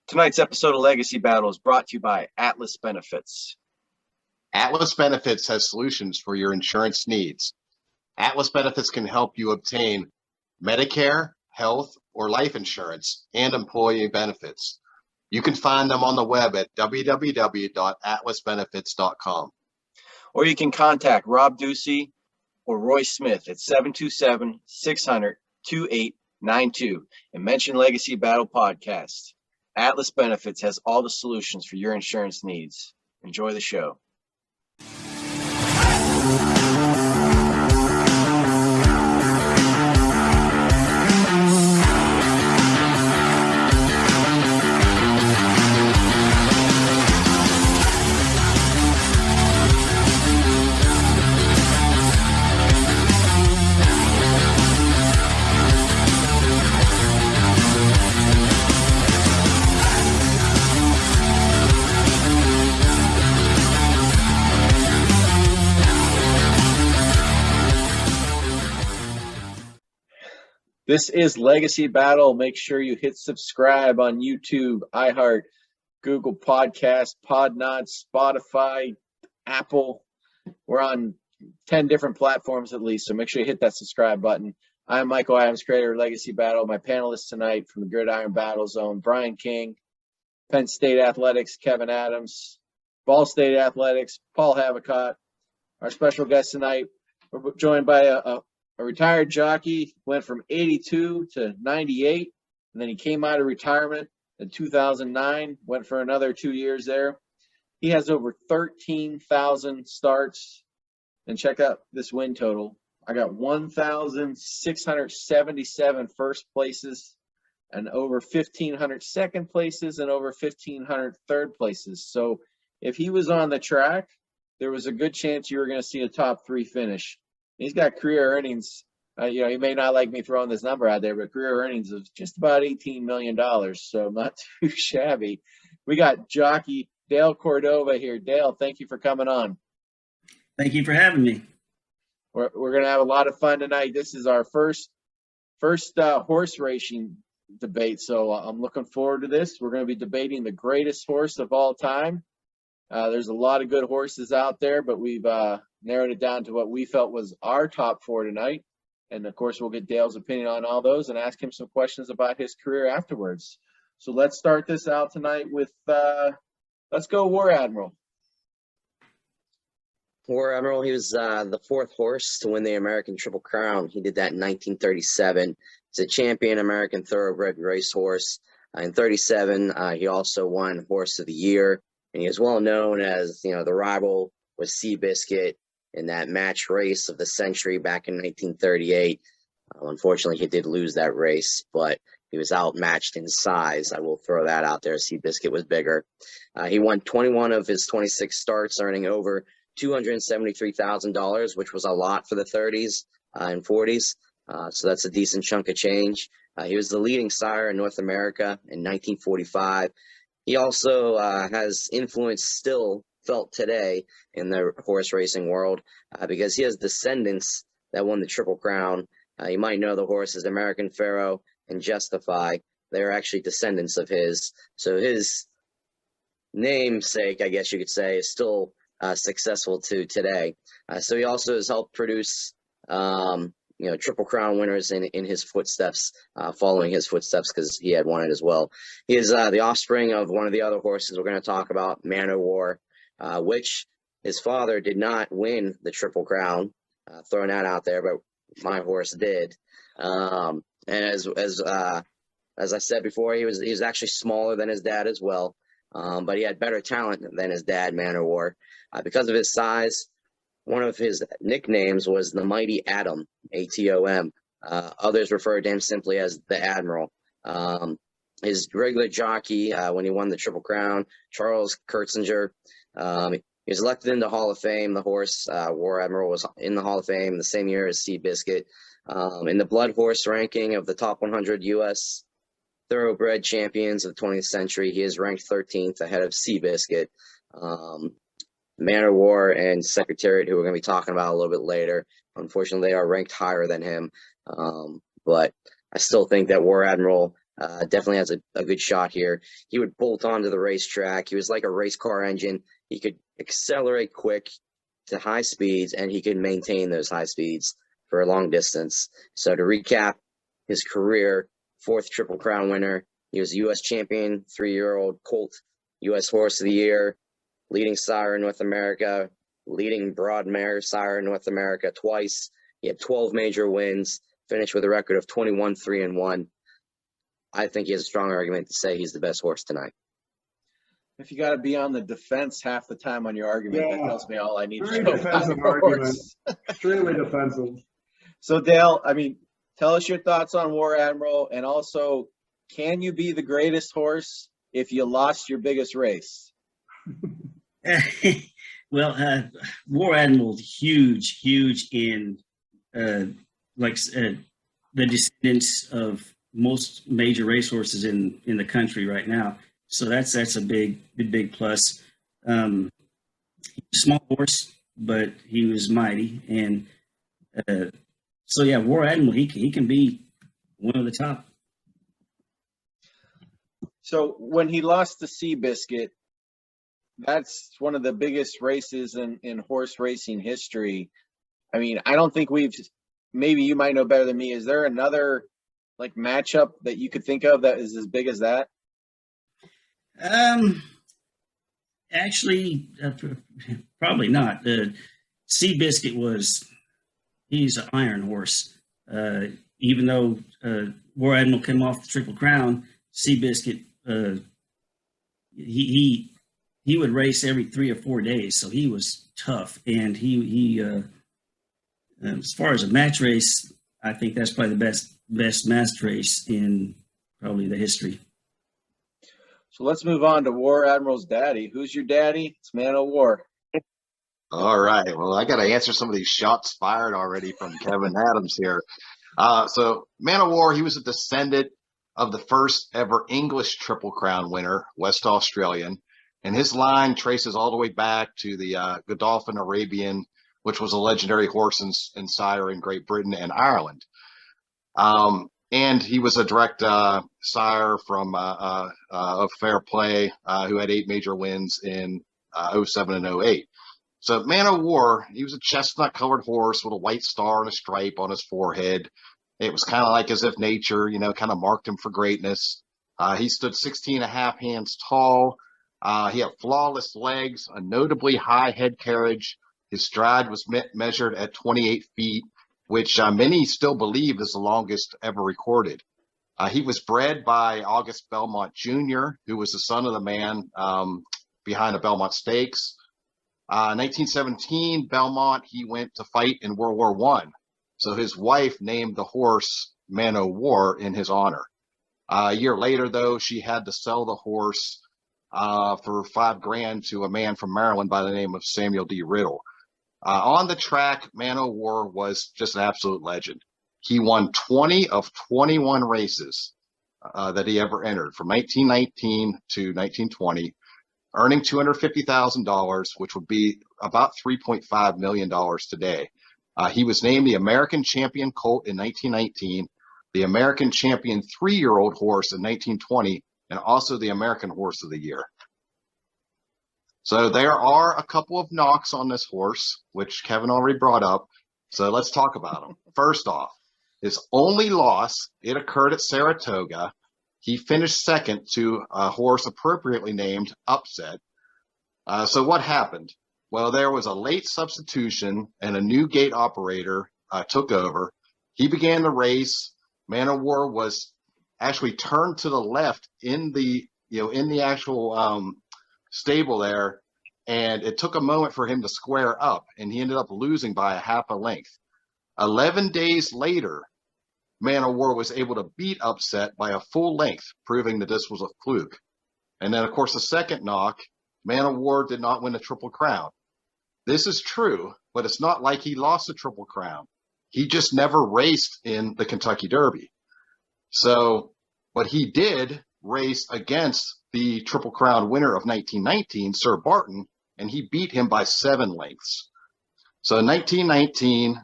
Tonight's episode of Legacy Battle is brought to you by Atlas Benefits. Atlas Benefits has solutions for your insurance needs. Atlas Benefits can help you obtain Medicare, health, or life insurance and employee benefits. You can find them on the web at www.atlasbenefits.com. Or you can contact Rob Ducey or Roy Smith at 727-600-2892 and mention Legacy Battle Podcast. Atlas Benefits has all the solutions for your insurance needs. Enjoy the show. This is Legacy Battle. Make sure you hit subscribe on YouTube, iHeart, Google Podcast, Podnod, Spotify, Apple. We're on 10 different platforms at least, so make sure you hit that subscribe button. I'm Michael Adams, creator of Legacy Battle. My panelists tonight from the Gridiron Battle Zone, Brian King, Penn State Athletics, Kevin Adams, Ball State Athletics, Paul Havicott. Our special guest tonight, we're joined by a retired jockey, went from 82 to 98, and then he came out of retirement in 2009, went for another 2 years there. He has over 13,000 starts, and check out this win total. I got 1,677 first places and over 1,500 second places and over 1,500 third places. So if he was on the track, there was a good chance you were going to see a top three finish. He's got career earnings. He may not like me throwing this number out there, but career earnings of just about $18 million. So not too shabby. We got jockey Dale Cordova here. Dale, thank you for coming on. Thank you for having me. We're going to have a lot of fun tonight. This is our first horse racing debate. So I'm looking forward to this. We're going to be debating the greatest horse of all time. There's a lot of good horses out there, but we've narrowed it down to what we felt was our top four tonight. And of course, we'll get Dale's opinion on all those and ask him some questions about his career afterwards. So let's start this out tonight with, let's go War Admiral. War Admiral, he was the fourth horse to win the American Triple Crown. He did that in 1937. He's a champion American thoroughbred racehorse. In 37, he also won Horse of the Year. And he is well known as, the rival was Seabiscuit in that match race of the century back in 1938. Unfortunately, he did lose that race, but he was outmatched in size. I will throw that out there. Seabiscuit was bigger. He won 21 of his 26 starts, earning over $273,000, which was a lot for the 30s and 40s. So that's a decent chunk of change. He was the leading sire in North America in 1945. He also has influence still felt today in the horse racing world because he has descendants that won the Triple Crown. You might know the horses American Pharaoh and Justify. They're actually descendants of his. So his namesake, I guess you could say, is still successful to today. So he also has helped produce Triple Crown winners in his footsteps, following his footsteps, because he had won it as well. He is the offspring of one of the other horses we're going to talk about, Man o' War, which his father did not win the Triple Crown. Throwing that out there, but my horse did. And as I said before, he was actually smaller than his dad as well, but he had better talent than his dad, Man o' War. Because of his size, one of his nicknames was the Mighty Atom, A-T-O-M. Others referred to him simply as the Admiral. His regular jockey, when he won the Triple Crown, Charles Kurtzinger, he was elected into Hall of Fame. The horse, War Admiral, was in the Hall of Fame the same year as Seabiscuit. In the blood horse ranking of the top 100 U.S. thoroughbred champions of the 20th century, he is ranked 13th ahead of Seabiscuit. Man o' War and Secretariat, who we're going to be talking about a little bit later, unfortunately, they are ranked higher than him. But I still think that War Admiral Definitely has a good shot here. He would bolt onto the racetrack. He was like a race car engine. He could accelerate quick to high speeds, and he could maintain those high speeds for a long distance. So to recap his career, 4th Triple Crown winner. He was U.S. champion, 3-year-old colt, U.S. Horse of the Year, leading sire in North America, leading broadmare sire in North America twice. He had 12 major wins, finished with a record of 21-3-1. I think he has a strong argument to say he's the best horse tonight. If you got to be on the defense half the time on your argument, that tells me all I need to Very know about defensive your argument. horse. Extremely defensive. So Dale, I mean, tell us your thoughts on War Admiral, and also, can you be the greatest horse if you lost your biggest race? Well, War Admiral's huge in the descendants of most major racehorses in the country right now. So that's a big plus. Small horse, but he was mighty, and so yeah, War Admiral, he can be one of the top. So when he lost to Seabiscuit, that's one of the biggest races in horse racing history. I mean, I don't think maybe you might know better than me. Is there another like matchup that you could think of that is as big as that? Actually, probably not. Seabiscuit he's an iron horse. Even though War Admiral came off the Triple Crown, Seabiscuit, he would race every 3 or 4 days, so he was tough. And he as far as a match race, I think that's probably the best match race in probably the history. So let's move on to War Admiral's daddy. Who's your daddy? It's Man of War. All right. Well, I got to answer some of these shots fired already from Kevin Adams here. So Man of War, he was a descendant of the first ever English Triple Crown winner, West Australian. And his line traces all the way back to the Godolphin Arabian, which was a legendary horse and sire in Great Britain and Ireland. And he was a direct sire from of Fair Play, who had 8 major wins in 07 and 08. So Man of War, he was a chestnut-colored horse with a white star and a stripe on his forehead. It was kind of like as if nature, kind of marked him for greatness. He stood 16 and a half hands tall. He had flawless legs, a notably high head carriage. His stride was measured at 28 feet, which many still believe is the longest ever recorded. He was bred by August Belmont Jr., who was the son of the man behind the Belmont Stakes. 1917, Belmont, he went to fight in World War I. So his wife named the horse Man of War in his honor. A year later, though, she had to sell the horse for $5,000 to a man from Maryland by the name of Samuel D. Riddle. On the track, Man of War was just an absolute legend. He won 20 of 21 races that he ever entered from 1919 to 1920, earning $250,000, which would be about $3.5 million today. He was named the American Champion Colt in 1919, the American Champion 3-year-old horse in 1920, and also the American Horse of the Year. So there are a couple of knocks on this horse, which Kevin already brought up. So let's talk about them. First off, his only loss, it occurred at Saratoga. He finished second to a horse appropriately named Upset. So what happened? Well, there was a late substitution and a new gate operator took over. He began the race. Man of War was actually turned to the left in the actual stable there, and it took a moment for him to square up, and he ended up losing by a half a length. 11 days later, Man of War was able to beat Upset by a full length, proving that this was a fluke. And then, of course, the second knock, Man of War did not win the Triple Crown. This is true, but it's not like he lost the Triple Crown. He just never raced in the Kentucky Derby. So, but he did race against the Triple Crown winner of 1919, Sir Barton, and he beat him by 7 lengths. So in 1919,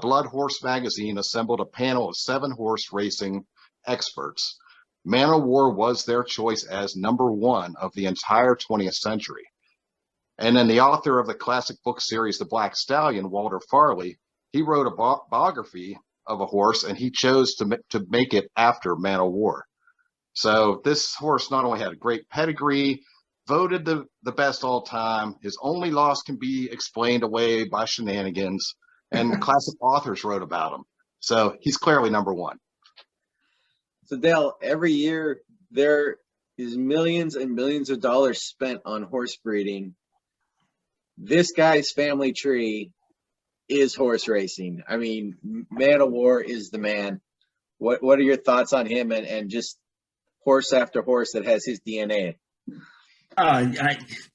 Blood Horse magazine assembled a panel of 7 horse racing experts. Man o' War was their choice as number one of the entire 20th century. And then the author of the classic book series, The Black Stallion, Walter Farley, he wrote a biography of a horse, and he chose to make it after Man o' War. So this horse not only had a great pedigree, voted the best all time. His only loss can be explained away by shenanigans, and classic authors wrote about him. So he's clearly number one. So Dale, every year there is millions and millions of dollars spent on horse breeding. This guy's family tree is horse racing. I mean, Man o' War is the man. What are your thoughts on him and just horse after horse that has his DNA?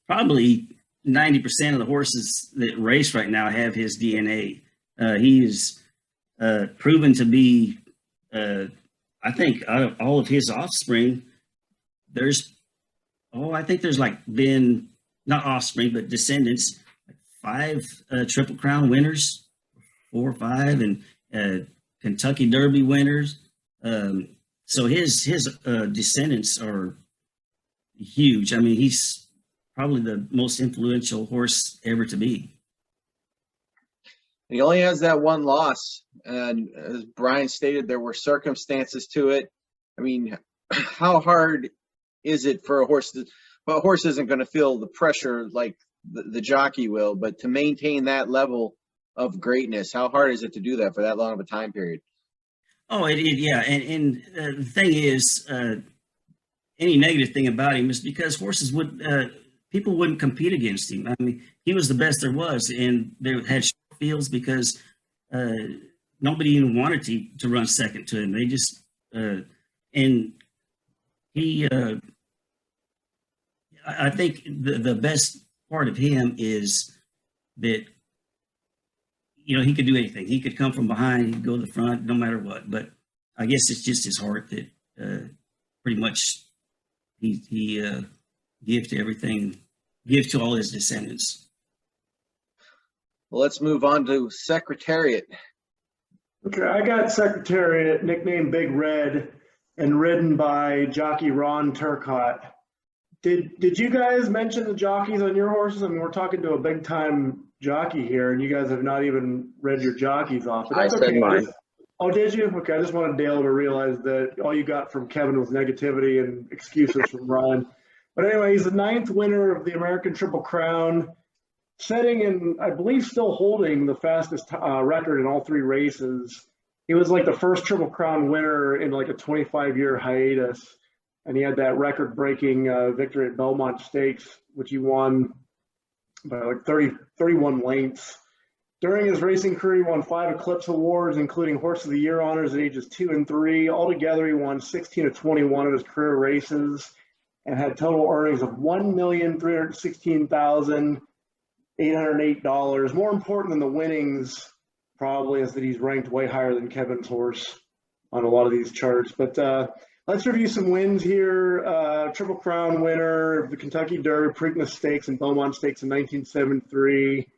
Probably 90% of the horses that race right now have his DNA. He is proven to be, I think, out of all of his offspring, I think there's like been, not offspring, but descendants, like 5 Triple Crown winners, 4 or 5, and Kentucky Derby winners. So his descendants are huge. I mean, he's probably the most influential horse ever to be. He only has that one loss, and as Brian stated, there were circumstances to it. I mean, how hard is it for a horse to, well, a horse isn't going to feel the pressure like the jockey will, but to maintain that level of greatness, how hard is it to do that for that long of a time period? Oh, yeah. And the thing is, any negative thing about him is because horses people wouldn't compete against him. I mean, he was the best there was, and they had short fields because nobody even wanted to run second to him. They just, and he, I think the best part of him is that, you know, he could do anything. He could come from behind, he could go to the front, no matter what. But I guess it's just his heart that pretty much he give to everything, give to all his descendants. Well, let's move on to Secretariat. Okay, I got Secretariat, nicknamed Big Red, and ridden by jockey Ron Turcotte. Did you guys mention the jockeys on your horses? I mean, we're talking to a big time jockey here, and you guys have not even read your jockeys off. But I said mine. Oh, did you? Okay, I just wanted Dale to realize that all you got from Kevin was negativity and excuses from Ron. But anyway, he's the 9th winner of the American Triple Crown, setting and I believe still holding the fastest record in all 3 races. He was like the first Triple Crown winner in like a 25-year hiatus, and he had that record-breaking victory at Belmont Stakes, which he won by like 31 lengths. During his racing career, he won 5 Eclipse Awards, including Horse of the Year honors at ages 2 and 3. Altogether, he won 16 of 21 of his career races and had total earnings of $1,316,808. More important than the winnings, probably, is that he's ranked way higher than Kevin's horse on a lot of these charts. But let's review some wins here. Triple Crown winner of the Kentucky Derby, Preakness Stakes, and Beaumont Stakes in 1973.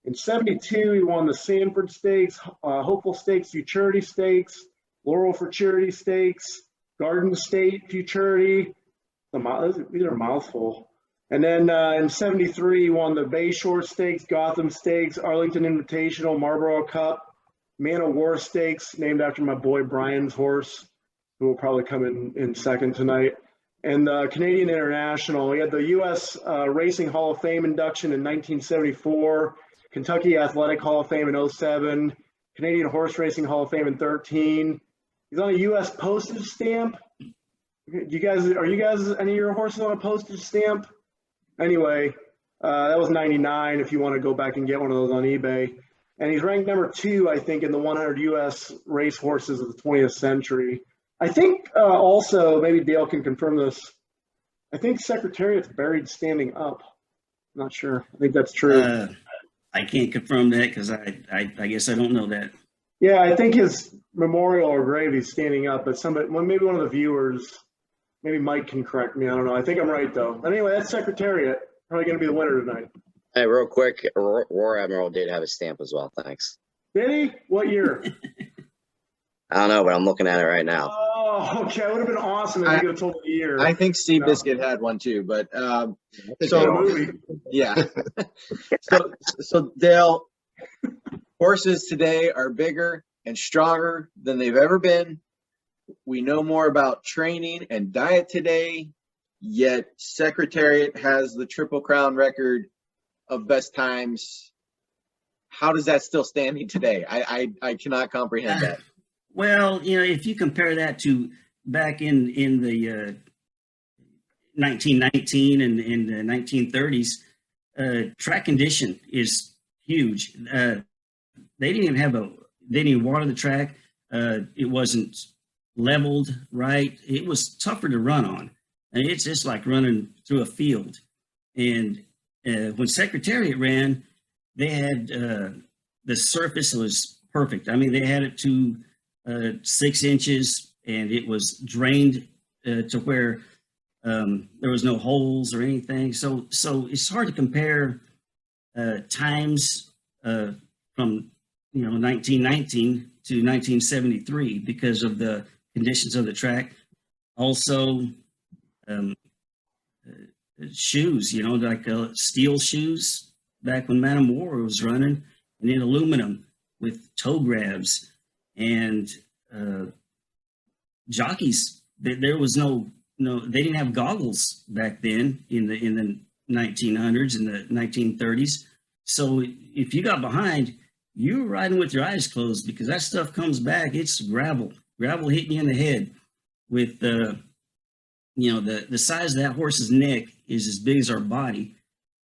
In 72, he won the Sanford Stakes, Hopeful Stakes, Futurity Stakes, Laurel Futurity Stakes, Garden State Futurity. These are a mouthful. And then in 73, he won the Bayshore Stakes, Gotham Stakes, Arlington Invitational, Marlboro Cup, Man o' War Stakes, named after my boy Brian's horse, who will probably come in second tonight. And the Canadian International. He had the U.S. Racing Hall of Fame induction in 1974, Kentucky Athletic Hall of Fame in 07, Canadian Horse Racing Hall of Fame in 13. He's on a U.S. postage stamp. Are you guys, any of your horses on a postage stamp? Anyway, that was 99 if you want to go back and get one of those on eBay. And he's ranked number 2, I think, in the 100 U.S. race horses of the 20th century. I think also, maybe Dale can confirm this, I think Secretariat's buried standing up. I'm not sure. I think that's true. I can't confirm that because I guess I don't know that. Yeah, I think his memorial or grave is standing up, but maybe one of the viewers, maybe Mike can correct me. I don't know. I think I'm right, though. Anyway, that's Secretariat. Probably going to be the winner tonight. Hey, real quick, War Admiral did have a stamp as well. Thanks. Did he? What year? I don't know, but I'm looking at it right now. Oh, okay. It would have been awesome if you could have told me the year. I think Seabiscuit had one too, but So movie. yeah. So Dale, horses today are bigger and stronger than they've ever been. We know more about training and diet today, yet Secretariat has the Triple Crown record of best times. How does that still standing today? I cannot comprehend that. Well, if you compare that to back in the 1919 and in the 1930s, track condition is huge. They didn't even water the track. It wasn't leveled right. It was tougher to run on. And it's just like running through a field. And when Secretariat ran, they had the surface was perfect. I mean, they had it to 6 inches, and it was drained to where there was no holes or anything. So it's hard to compare times from 1919 to 1973 because of the conditions of the track. Also, shoes, like steel shoes back when Man of War was running, and then aluminum with toe grabs, and jockeys. There was no, they didn't have goggles back then in the 1900s and the 1930s. So if you got behind, you were riding with your eyes closed because that stuff comes back. It's gravel hitting you in the head with the size of that horse's neck is as big as our body.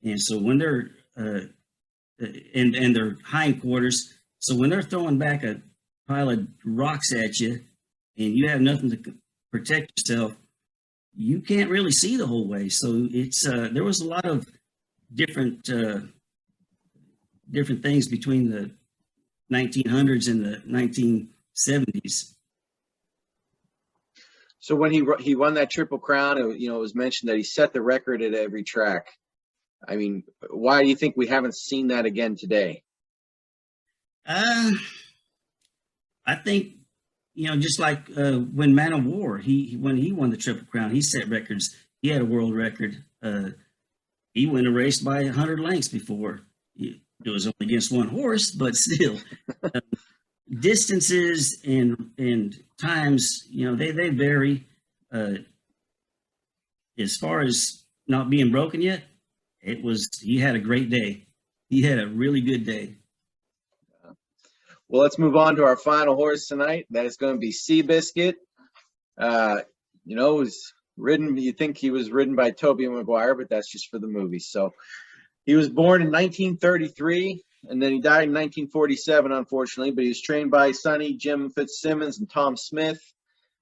And so when they're, and their hindquarters, so when they're throwing back a pile of rocks at you and you have nothing to protect yourself, you can't really see the whole way. So it's, there was a lot of different things between the 1900s and the 1970s. So when he won that Triple Crown, it was mentioned that he set the record at every track. I mean, why do you think we haven't seen that again today? I think, just like when Man of War, when he won the Triple Crown, he set records. He had a world record. He won a race by 100 lengths before. It was only against one horse, but still. Distances and times, they vary. As far as not being broken yet, he had a great day. He had a really good day. Well, let's move on to our final horse tonight. That is going to be Seabiscuit. Was ridden. You think he was ridden by Tobey Maguire, but that's just for the movie. So he was born in 1933. And then he died in 1947, unfortunately, but he was trained by Sonny, Jim Fitzsimmons, and Tom Smith.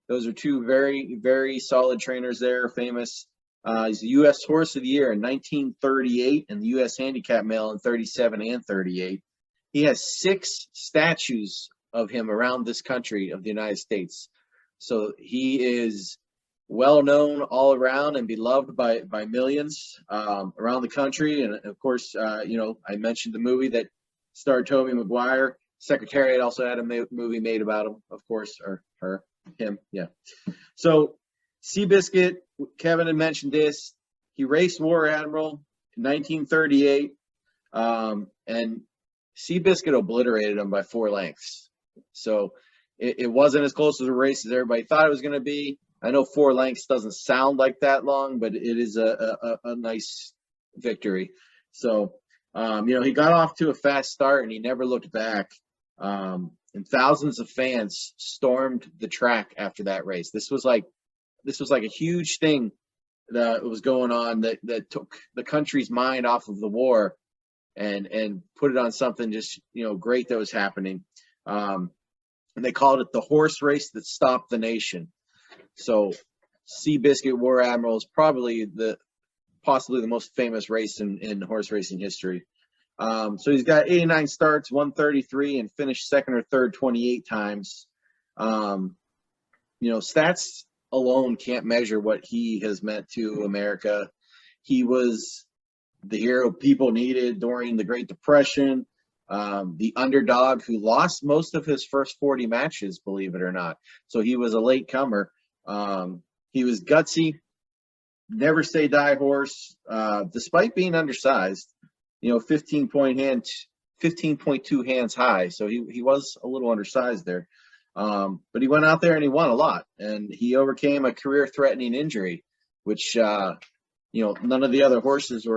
Those are two very, very solid trainers there, famous. He's the U.S. Horse of the Year in 1938 and the U.S. Handicap Male in 37 and 38. He has 6 statues of him around this country of the United States. So he is well known all around and beloved by millions around the country. And of course, I mentioned the movie that starred Tobey Maguire. Secretariat also had a movie made about him, of course, or him. Yeah. So Seabiscuit, Kevin had mentioned this. He raced War Admiral in 1938, and Seabiscuit obliterated him by 4 lengths. So it wasn't as close as a race as everybody thought it was going to be. I know 4 lengths doesn't sound like that long, but it is a nice victory. So, he got off to a fast start and he never looked back. And thousands of fans stormed the track after that race. This was like a huge thing that was going on that took the country's mind off of the war and put it on something just, great that was happening. And they called it the horse race that stopped the nation. So Seabiscuit War Admiral is probably possibly the most famous race in horse racing history. So he's got 89 starts, 133, and finished second or third 28 times. Stats alone can't measure what he has meant to America. He was the hero people needed during the Great Depression. The underdog who lost most of his first 40 matches, believe it or not. So he was a late comer. He was gutsy, never say die horse, despite being undersized, 15.2 hands high. So he was a little undersized there. But he went out there and he won a lot, and he overcame a career threatening injury, which, none of the other horses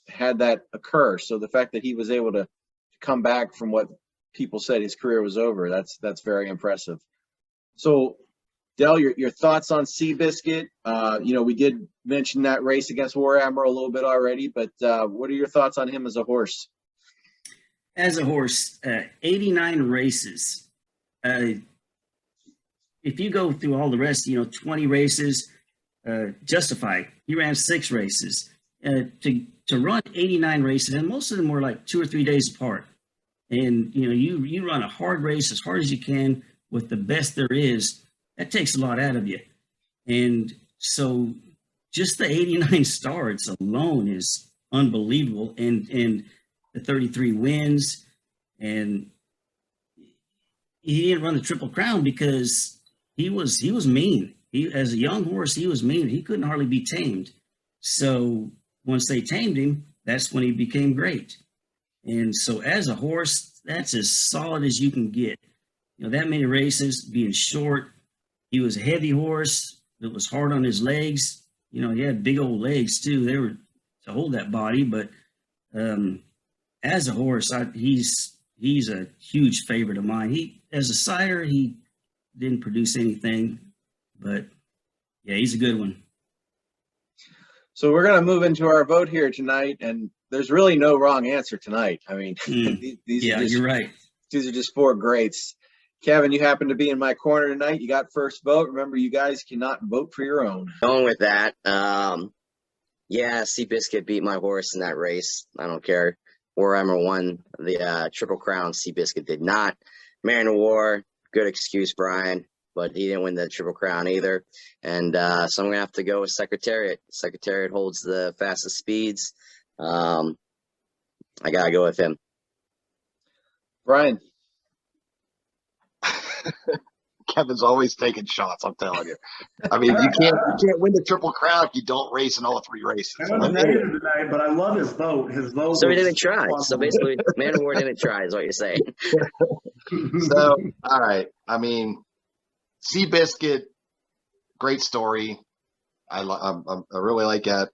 had that occur. So the fact that he was able to come back from what people said his career was over, that's very impressive. So Dale, your thoughts on Seabiscuit? We did mention that race against War Admiral a little bit already, but what are your thoughts on him as a horse? As a horse, 89 races. If you go through all the rest, 20 races, justified. He ran 6 races. To run 89 races, and most of them were like 2 or 3 days apart. And, you run a hard race as hard as you can with the best there is. That takes a lot out of you. And so just the 89 starts alone is unbelievable. And the 33 wins. And he didn't run the Triple Crown because he was mean. As a young horse, he was mean. He couldn't hardly be tamed. So once they tamed him, that's when he became great. And so as a horse, that's as solid as you can get. That many races, being short. He was a heavy horse. It was hard on his legs. He had big old legs too. They were to hold that body. But as a horse, he's a huge favorite of mine. As a sire, he didn't produce anything, but yeah, he's a good one. So we're going to move into our vote here tonight, and there's really no wrong answer tonight. I mean, you're right. These are just 4 greats. Kevin, you happen to be in my corner tonight. You got first vote. Remember, you guys cannot vote for your own. Going with that, Seabiscuit beat my horse in that race. I don't care. War Admiral won the Triple Crown. Seabiscuit did not. Man of War, good excuse, Brian, but he didn't win the Triple Crown either. And so I'm going to have to go with Secretariat. Secretariat holds the fastest speeds. I got to go with him. Brian. Kevin's always taking shots, I'm telling you. I mean, you can't win the Triple Crown if you don't race in all 3 races. I was negative tonight, but I love his vote. His vote. So he didn't try. So basically, Man of War didn't try, is what you're saying. So, all right. I mean, Seabiscuit, great story. I really like that.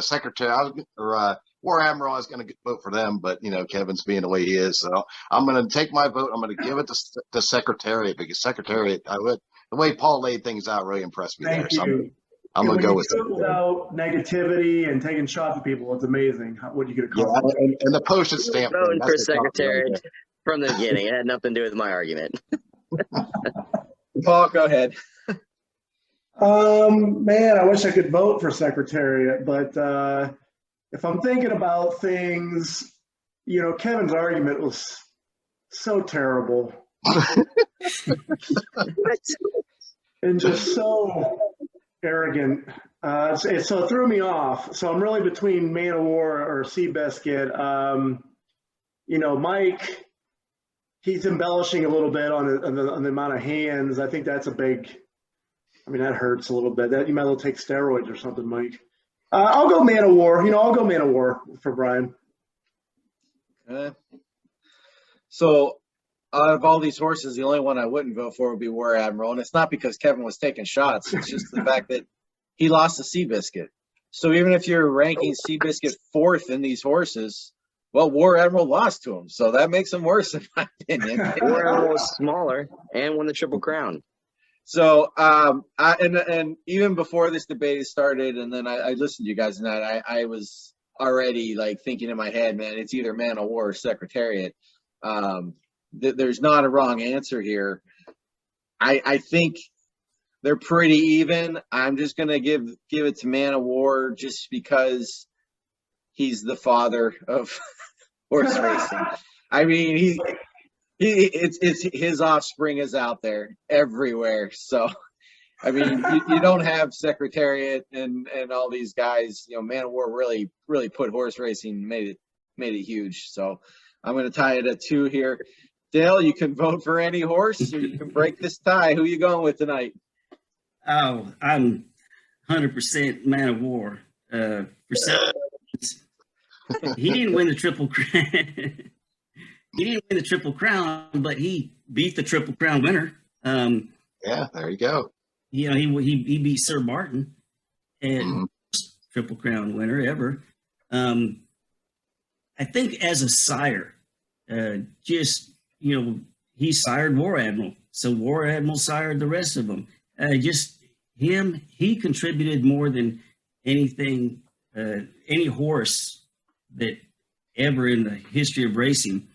Secretary or War Admiral, I was going to vote for them, but Kevin's being the way he is, so I'm going to take my vote. I'm going to give it to Secretariat, because Secretariat, the way Paul laid things out really impressed me. Thank there. you. So I'm going to go with it. Without negativity and taking shots at people, it's amazing what you could accomplish. Yeah, and the postage stamp. Voting for Secretariat from the beginning. It had nothing to do with my argument. Paul, go ahead. Man, I wish I could vote for Secretariat, but if I'm thinking about things, Kevin's argument was so terrible. And just so arrogant. So it threw me off. So I'm really between Man of War or Seabiscuit. Mike, he's embellishing a little bit on the amount of hands. I think that's a big, that hurts a little bit. That you might as well take steroids or something, Mike. I'll go Man of War. I'll go Man of War for Brian. So out of all these horses, the only one I wouldn't vote for would be War Admiral. And it's not because Kevin was taking shots. It's just the fact that he lost to Seabiscuit. So even if you're ranking Seabiscuit 4th in these horses, well, War Admiral lost to him. So that makes him worse, in my opinion. War Admiral was smaller and won the Triple Crown. So, and even before this debate started, and then I listened to you guys, and I was already thinking in my head, man, it's either Man of War or Secretariat. There's not a wrong answer here. I think they're pretty even. I'm just gonna give it to Man of War just because he's the father of horse racing. I mean, it's his offspring is out there everywhere. So, I mean, you don't have Secretariat and all these guys. Man of War really put horse racing, made it huge. So, I'm going to tie it at 2 here. Dale, you can vote for any horse, or you can break this tie. Who are you going with tonight? Oh, I'm 100% man of war. For several reasons. He didn't win the triple crown. He didn't win the Triple Crown, but he beat the Triple Crown winner. Yeah, there you go. You know, he beat Sir Martin, and Mhm. Triple Crown winner ever. I think as a sire, just he sired War Admiral, so War Admiral sired the rest of them. Just him, he contributed more than anything, any horse that ever in the history of racing.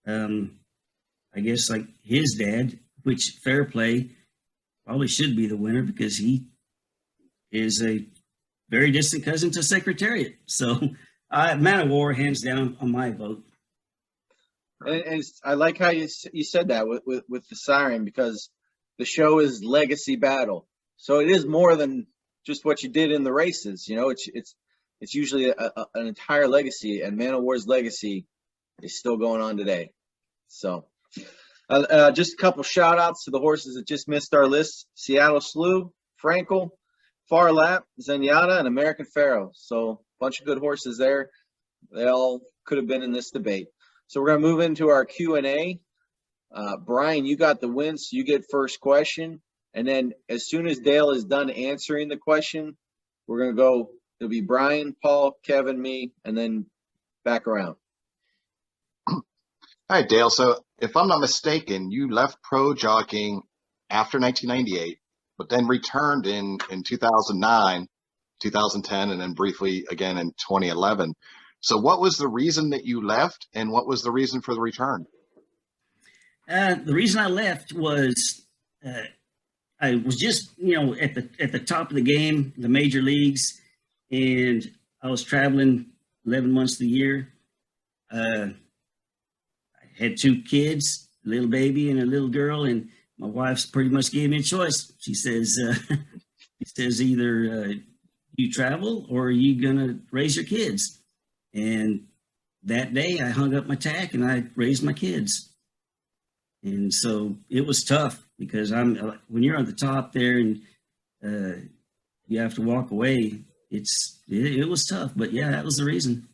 I guess like his dad, which Fair Play probably should be the winner because he is a very distant cousin to Secretariat. So Man of War, hands down on my vote. And I like how you said that with the siren, because the show is legacy battle. So it is more than just what you did in the races. You know, it's usually an entire legacy, and Man of War's legacy is still going on today. So just a couple shout outs to the horses that just missed our list: Seattle Slew, Frankel, Far Lap, Zenyatta, and American Pharaoh. So a bunch of good horses there. They all could have been in this debate. So we're going to move into our Q&A. Brian, you got the win, so you get first question. And then as soon as Dale is done answering the question, we're going to go, it'll be Brian, Paul, Kevin, me, and then back around. All right, Dale. So if I'm not mistaken, you left pro jockeying after 1998, but then returned in 2009, 2010, and then briefly again in 2011. So what was the reason that you left, and what was the reason for the return? The reason I left was I was just, at the top of the game, the major leagues, and I was traveling 11 months of the year. I had 2 kids, a little baby and a little girl, and my wife's pretty much gave me a choice. She says, either you travel or are you gonna raise your kids? And that day I hung up my tack and I raised my kids. And so it was tough because when you're on the top there and you have to walk away, it was tough. But yeah, that was the reason.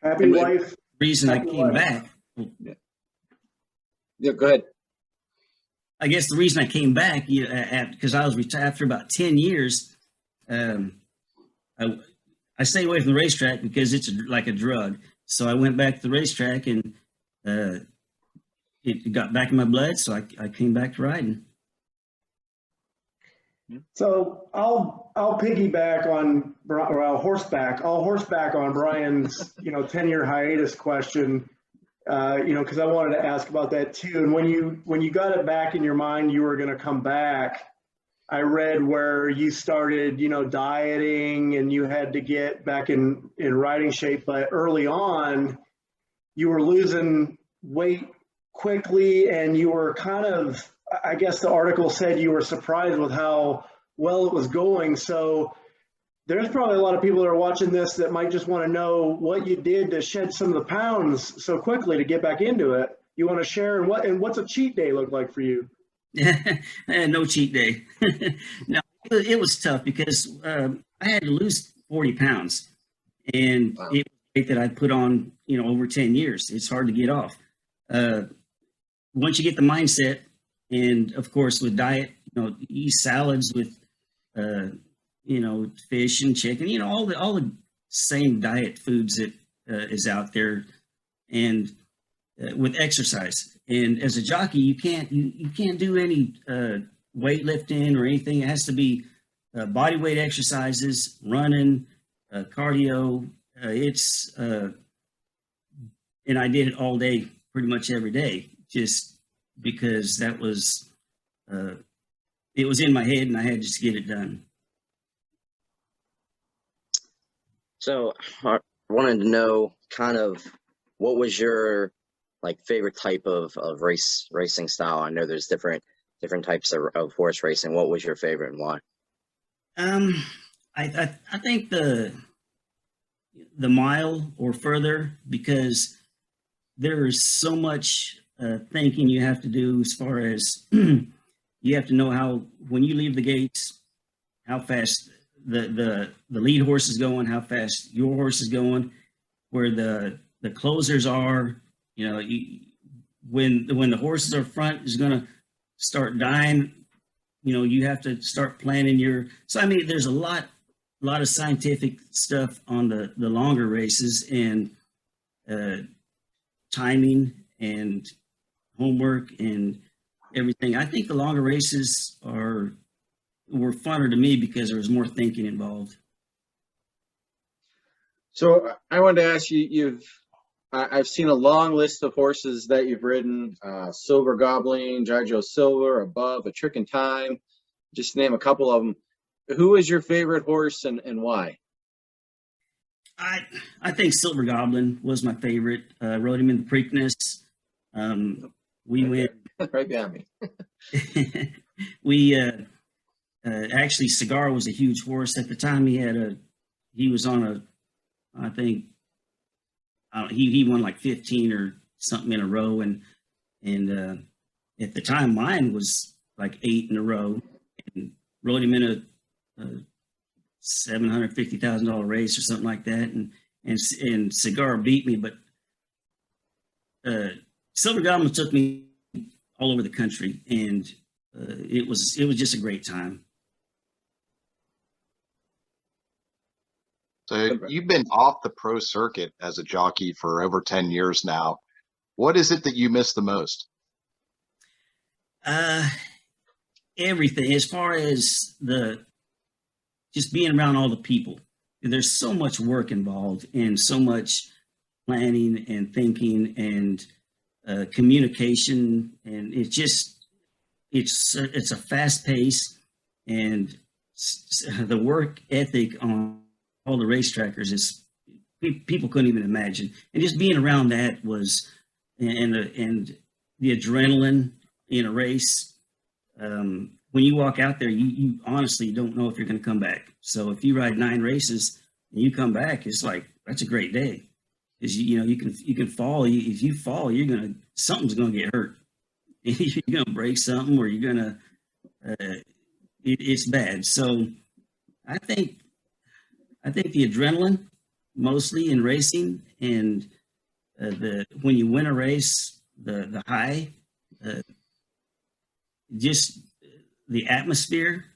Happy wife. Reason I came back. Yeah, go ahead. I guess the reason I came back, because I was retired after about 10 years. I stay away from the racetrack because it's like a drug. So I went back to the racetrack, and it got back in my blood. So I came back to riding. So I'll piggyback on, or I'll horseback on Brian's 10-year hiatus question, because I wanted to ask about that too. And when you got it back in your mind you were going to come back, I read where you started dieting and you had to get back in riding shape, but early on you were losing weight quickly, and you were kind of, I guess the article said you were surprised with how well it was going. So there's probably a lot of people that are watching this that might just want to know what you did to shed some of the pounds so quickly to get back into it. You want to share, and what's a cheat day look like for you? No cheat day. No, it was tough because I had to lose 40 pounds, and Wow. it was weight that I put on, over 10 years. It's hard to get off. Once you get the mindset, and of course with diet, eat salads with, fish and chicken, all the same diet foods that is out there, and with exercise. And as a jockey, you can't do any weightlifting or anything. It has to be body weight exercises, running, cardio. And I did it all day, pretty much every day, just because that was, it was in my head and I had to just get it done. So I wanted to know kind of what was your favorite type of racing style? I know there's different types of horse racing. What was your favorite and why? I think the mile or further, because there is so much thinking you have to do as far as you have to know how, when you leave the gates, how fast the lead horse is going, how fast your horse is going, where the closers are. You know, when the horses are front is going to start dying, you know, you have to start planning your. So I mean, there's a lot of scientific stuff on the longer races, and timing and homework and everything. I think the longer races were funner to me because there was more thinking involved. So I wanted to ask you, I've seen a long list of horses that you've ridden, Silver Goblin, Jajo Silver, Above, A Trick in Time, just to name a couple of them. Who is your favorite horse and why? I think Silver Goblin was my favorite. Rode him in the Preakness. We went right behind me. we actually, Cigar was a huge horse at the time. He was on a, I think, he won like 15 or something in a row, and at the time mine was like 8 in a row, and rode him in a $750,000 race or something like that, and Cigar beat me, but Silver Goblin took me all over the country, and it was just a great time. So you've been off the pro circuit as a jockey for over 10 years now. What is it that you miss the most? Everything, as far as just being around all the people. There's so much work involved, and so much planning and thinking and communication, and it's a fast pace, and the work ethic on all the racetrackers is people couldn't even imagine. And just being around that was, and the adrenaline in a race. When you walk out there, you honestly don't know if you're going to come back. So if you ride 9 races and you come back, it's like, that's a great day. Because you can fall. If you fall, something's going to get hurt. You're going to break something, or you're going to. It's bad. So I think the adrenaline, mostly in racing, and when you win a race, the high, just the atmosphere,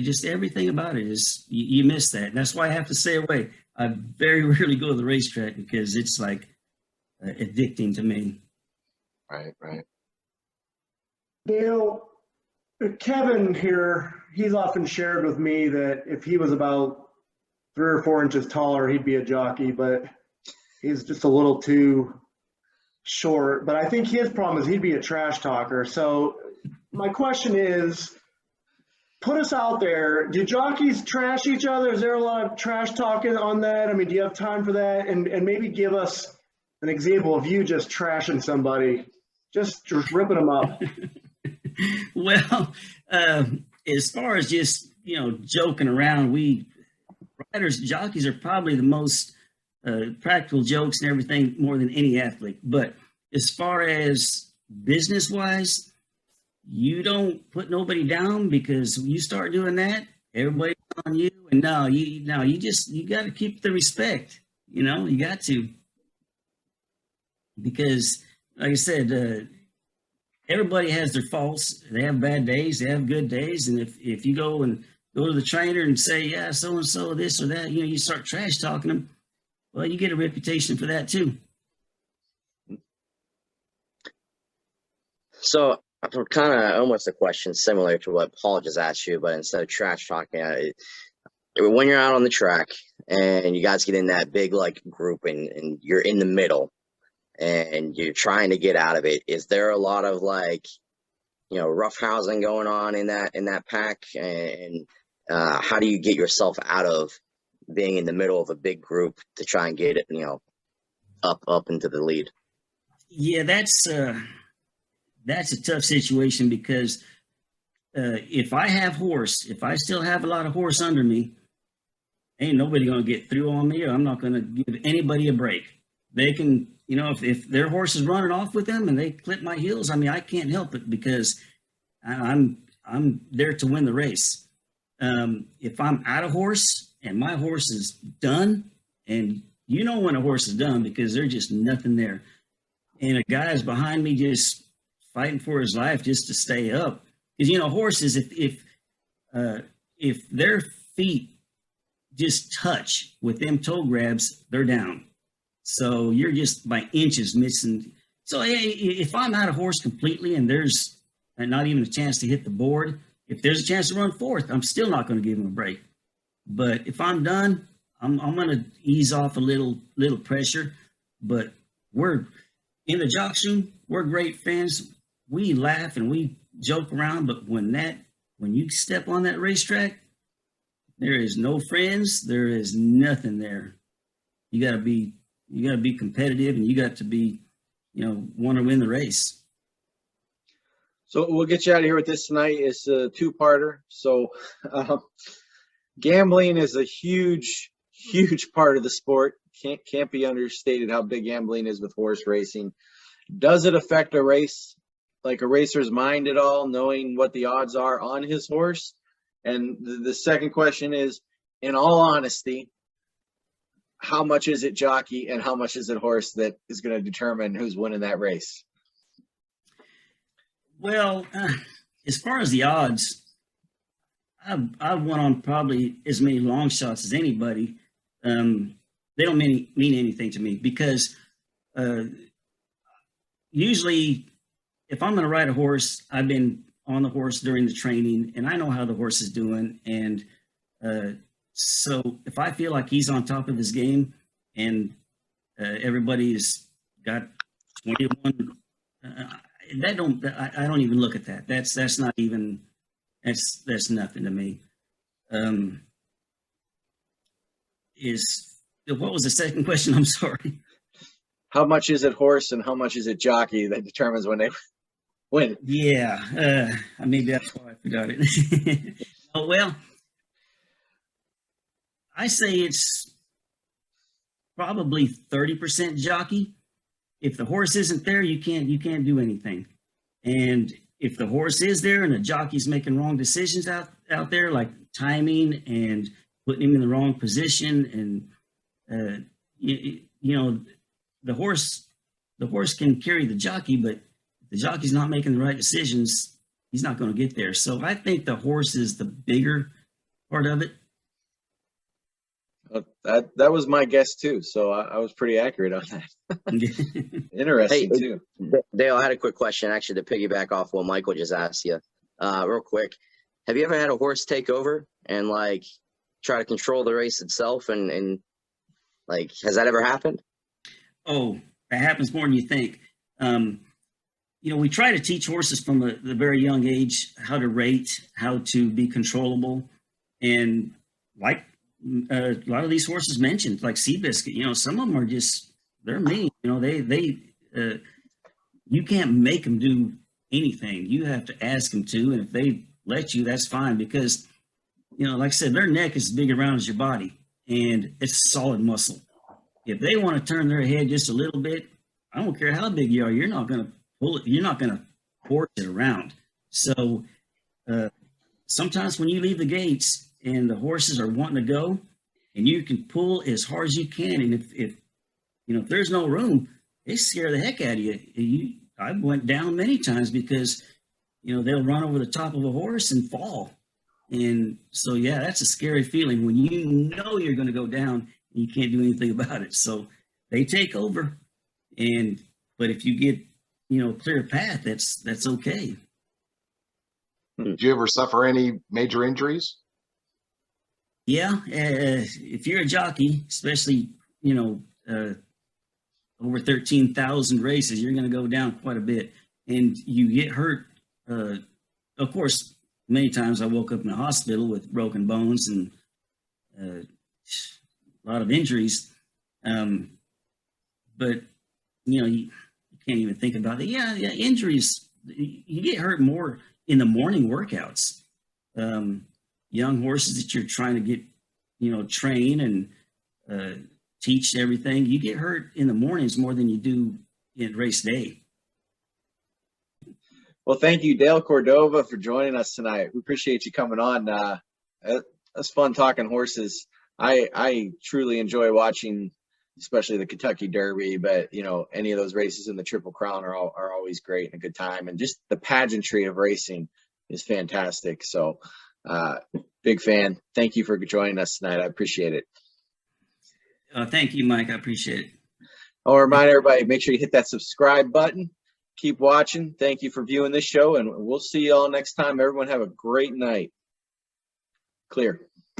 just everything about it is, you miss that. And that's why I have to stay away. I very rarely go to the racetrack because it's like addicting to me. Right. Dale, Kevin here, he's often shared with me that if he was about 3 or 4 inches taller, he'd be a jockey, but he's just a little too short. But I think his problem is he'd be a trash talker. So my question is, put us out there. Do jockeys trash each other? Is there a lot of trash talking on that? I mean, do you have time for that? And maybe give us an example of you just trashing somebody, just ripping them up. Well, as far as just, joking around, jockeys are probably the most practical jokes and everything more than any athlete. But as far as business-wise, you don't put nobody down, because you start doing that, everybody's on you. And you got to keep the respect. You got to, because like I said, everybody has their faults. They have bad days, they have good days. And if you go to the trainer and say, yeah, so-and-so, this or that, you start trash talking them, well, you get a reputation for that too. So kind of almost a question similar to what Paul just asked you, but instead of trash talking, when you're out on the track and you guys get in that big group and you're in the middle and you're trying to get out of it, is there a lot of roughhousing going on in that pack? And how do you get yourself out of being in the middle of a big group to try and get it, up into the lead? Yeah, that's a tough situation, because if I still have a lot of horse under me, ain't nobody going to get through on me, or I'm not going to give anybody a break. They can, if their horse is running off with them and they clip my heels, I mean, I can't help it, because I'm I'm there to win the race. If I'm out of horse and my horse is done, and you know when a horse is done because there's just nothing there, and a guy is behind me just fighting for his life just to stay up, because you know horses, if their feet just touch with them toe grabs, they're down. So you're just by inches missing. So if I'm out of horse completely and there's not even a chance to hit the board, if there's a chance to run fourth, I'm still not going to give him a break. But if I'm done, I'm going to ease off a little pressure. But we're in the jock room, we're great fans. We laugh and we joke around, but when you step on that racetrack, there is no friends. There is nothing there. You got to be competitive, and you got to be, want to win the race. So we'll get you out of here with this tonight. It's a two-parter. So gambling is a huge, huge part of the sport. Can't be understated how big gambling is with horse racing. Does it affect a race, like a racer's mind at all, knowing what the odds are on his horse? And the second question is, in all honesty, how much is it jockey and how much is it horse that is going to determine who's winning that race? Well, as far as the odds, I've won on probably as many long shots as anybody. They don't mean anything to me because usually if I'm going to ride a horse, I've been on the horse during the training and I know how the horse is doing. And so if I feel like he's on top of his game and everybody's got 21, I don't even look at that. That's not even, that's nothing to me. What was the second question? I'm sorry. How much is it horse and how much is it jockey that determines when they win? Yeah, maybe that's why I forgot it. Oh, well, I say it's probably 30% jockey. If the horse isn't there, you can't do anything. And if the horse is there and the jockey's making wrong decisions out there, like timing and putting him in the wrong position, and the horse can carry the jockey, but if the jockey's not making the right decisions, he's not going to get there. So I think the horse is the bigger part of it. That was my guess too, so I was pretty accurate on that. Interesting too. Dale, I had a quick question actually to piggyback off what Michael just asked you. Real quick, have you ever had a horse take over and like try to control the race itself, and like has that ever happened? Oh, that happens more than you think. We try to teach horses from the very young age how to rate, how to be controllable, and like a lot of these horses mentioned, like Seabiscuit, some of them are just, they're mean. You can't make them do anything. You have to ask them to, and if they let you, that's fine, because, like I said, their neck is as big around as your body, and it's solid muscle. If they want to turn their head just a little bit, I don't care how big you are, you're not going to pull it. You're not going to force it around. So sometimes when you leave the gates and the horses are wanting to go, and you can pull as hard as you can, and if there's no room, they scare the heck out of you. I went down many times because they'll run over the top of a horse and fall, and so yeah, that's a scary feeling when you know you're going to go down. You can't do anything about it. So they take over. But if you get, clear path, that's okay. Did you ever suffer any major injuries? Yeah. If you're a jockey, especially, over 13,000 races, you're going to go down quite a bit, and you get hurt. Of course, many times I woke up in the hospital with broken bones and a lot of injuries. But, you can't even think about it. Yeah, injuries, you get hurt more in the morning workouts. Young horses that you're trying to get, train and teach everything, you get hurt in the mornings more than you do in race day. Well, thank you, Dale Cordova, for joining us tonight. We appreciate you coming on. It's fun talking horses. I truly enjoy watching, especially the Kentucky Derby, but any of those races in the Triple Crown are always great and a good time. And just the pageantry of racing is fantastic. So, big fan. Thank you for joining us tonight. I appreciate it. Thank you, Mike. I appreciate it. I'll remind everybody, make sure you hit that subscribe button. Keep watching. Thank you for viewing this show, and we'll see you all next time. Everyone have a great night. Clear.